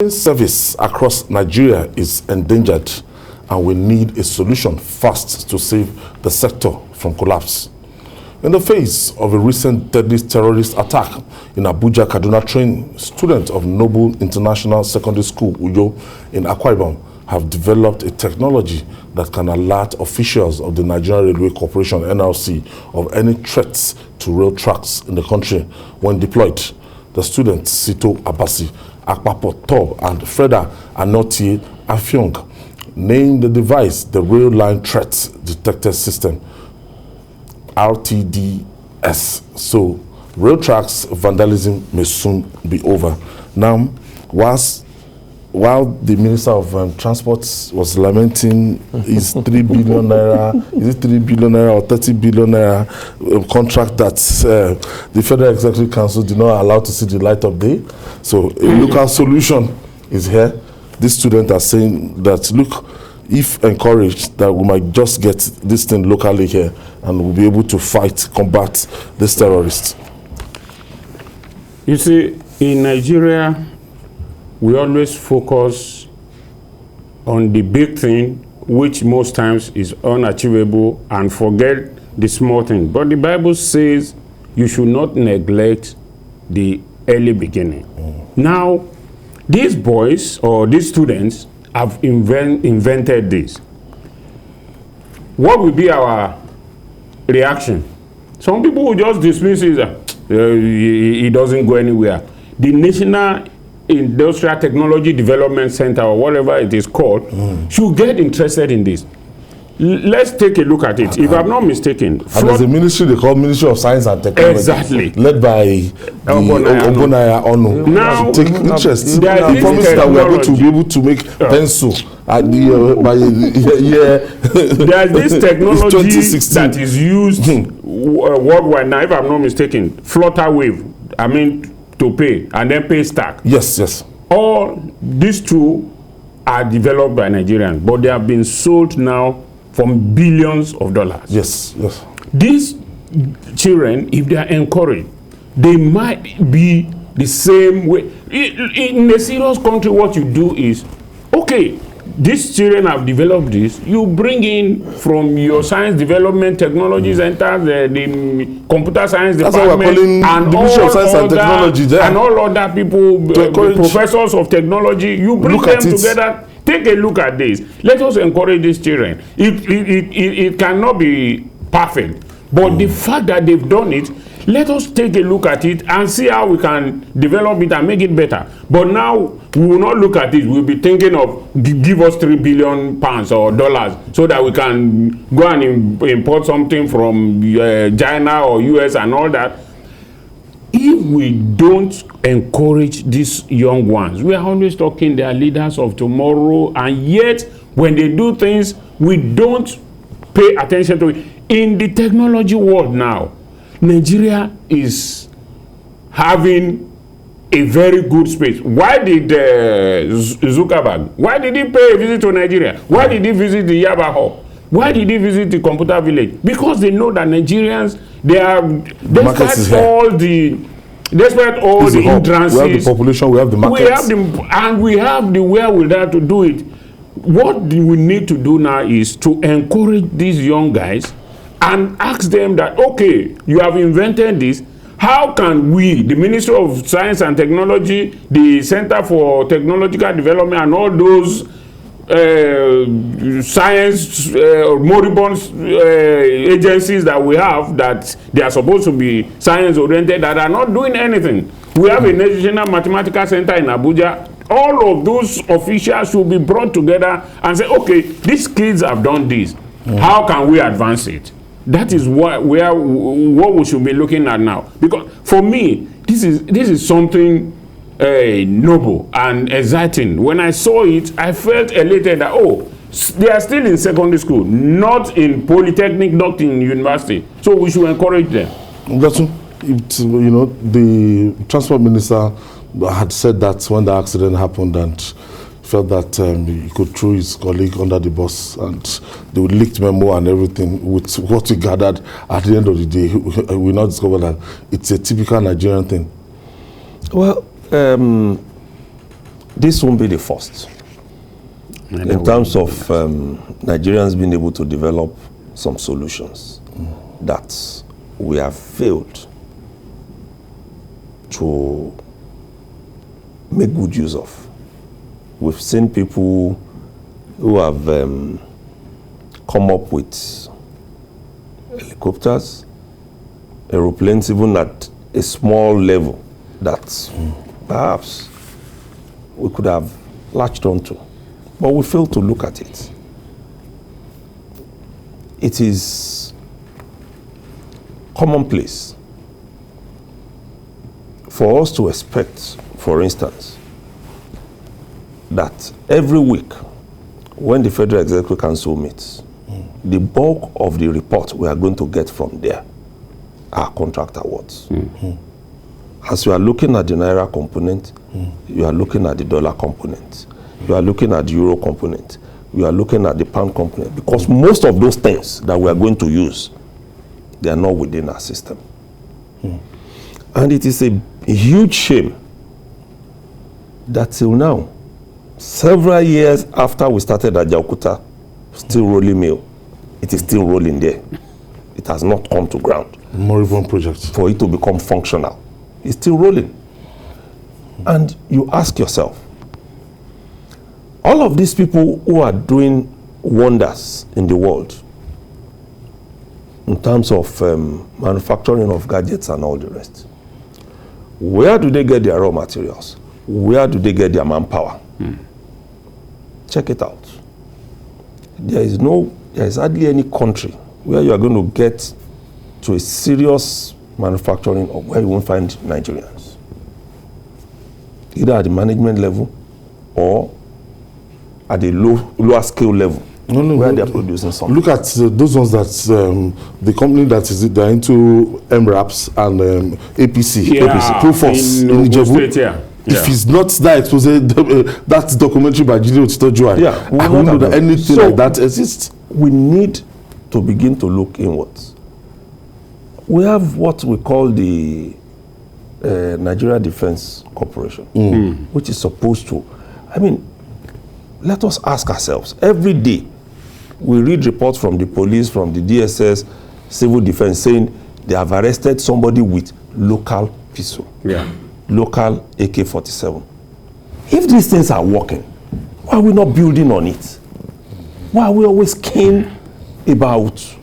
Service across Nigeria is endangered, and we need a solution fast to save the sector from collapse. In the face of a recent deadly terrorist attack in Abuja, Kaduna train, students of Noble International Secondary School, Uyo, in Akwa Ibom, have developed a technology that can alert officials of the Nigerian Railway Corporation, NRC, of any threats to rail tracks in the country when deployed. The students, Sito Abasi, Akpapo Tob, and Freda Anoti Afyong, named the device the Rail Line Threat Detector System, RTDS. So, rail tracks vandalism may soon be over. Now, while the Minister of Transport was lamenting his 3 billion naira, is it 3 billion naira or 30 billion naira contract that the Federal Executive Council did not allow to see the light of day. So a local solution is here. These students are saying that, look, if encouraged, that we might just get this thing locally here and we'll be able to combat this terrorist. You see, in Nigeria, we always focus on the big thing, which most times is unachievable, and forget the small thing. But the Bible says you should not neglect the early beginning. Now, these boys or these students have invented this. What will be our reaction? Some people will just dismiss it. It doesn't go anywhere. The National Industrial Technology Development Center, or whatever it is called, should get interested in this. Let's take a look at it. If I'm not mistaken, and there's a ministry they call Ministry of Science and Technology, exactly, led by Ogbonaya Onu. Now, take interest. I promise that we are going to be able to make pencil at the by there's this technology that is used worldwide now. If I'm not mistaken, flutter wave. I mean, to pay and then pay stack. Yes. All these two are developed by Nigerians, but they have been sold now for billions of dollars. Yes. These children, if they are encouraged, they might be the same way. In a serious country, what you do is, okay, these children have developed this. You bring in from your science development technology centers, the computer science department, and all other people, professors of technology. You bring them together. Take a look at this. Let us encourage these children. It cannot be perfect, but the fact that they've done it, let us take a look at it and see how we can develop it and make it better. But now, we will not look at it. We'll be thinking of give us £3 billion or dollars so that we can go and import something from China or US and all that. If we don't encourage these young ones, we are always talking they are leaders of tomorrow, and yet when they do things, we don't pay attention to it. In the technology world now, Nigeria is having a very good space. Why did Zuckerberg, why did he pay a visit to Nigeria? Why did he visit the Yaba Hall? Why did he visit the computer village? Because they know that Nigerians, they are, despite all the hindrances, we have the population, we have the markets, we have the wherewithal to do it. What we need to do now is to encourage these young guys and ask them that, okay, you have invented this. How can we, the Ministry of Science and Technology, the Center for Technological Development, and all those science moribund agencies that we have, that they are supposed to be science-oriented, that are not doing anything. We have a National Mathematical Center in Abuja. All of those officials should be brought together and say, okay, these kids have done this. How can we advance it? That is what we should be looking at now. Because for me, this is something noble and exciting. When I saw it, I felt elated that, oh, they are still in secondary school, not in polytechnic, not in university. So we should encourage them. The transport minister had said that when the accident happened, and felt that he could throw his colleague under the bus, and they would leaked memo and everything. With what we gathered at the end of the day, we now discovered that it's a typical Nigerian thing. Well, this won't be the first in terms of Nigerians being able to develop some solutions that we have failed to make good use of. We've seen people who have come up with helicopters, aeroplanes, even at a small level that perhaps we could have latched onto, but we failed to look at it. It is commonplace for us to expect, for instance, that every week when the Federal Executive Council meets, the bulk of the report we are going to get from there are contract awards. As you are looking at the Naira component, you are looking at the dollar component, you are looking at the euro component, you are looking at the pound component, because most of those things that we are going to use, they are not within our system. And it is a huge shame that till now, several years after we started at Jakarta, still rolling mill, it is still rolling there. It has not come to ground. Moribund project. For it to become functional. It's still rolling. And you ask yourself, all of these people who are doing wonders in the world, in terms of manufacturing of gadgets and all the rest, where do they get their raw materials? Where do they get their manpower? Check it out. There is hardly any country where you are going to get to a serious manufacturing or where you won't find Nigerians, either at the management level or at the lower scale level, where they are producing something. Look at those ones that the company that is they're into MRAPs and APC, Proforce in Ijebu. If it's not that expose, that documentary by Jide Otitojuwa, I don't know that anything like that exists. We need to begin to look inwards. We have what we call the Nigeria Defense Corporation, which is supposed to, let us ask ourselves, every day we read reports from the police, from the DSS, civil defense, saying they have arrested somebody with local pistol. Local AK-47. If these things are working, why are we not building on it? Why are we always keen about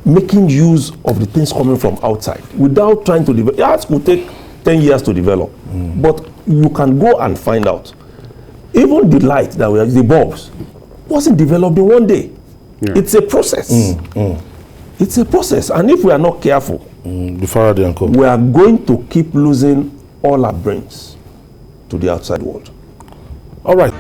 making use of the things coming from outside without trying to develop? It will take 10 years to develop, but you can go and find out. Even the light that we have, the bulbs, wasn't developed in one day. It's a process. It's a process, and if we are not careful, we are going to keep losing all our brains to the outside world. All right.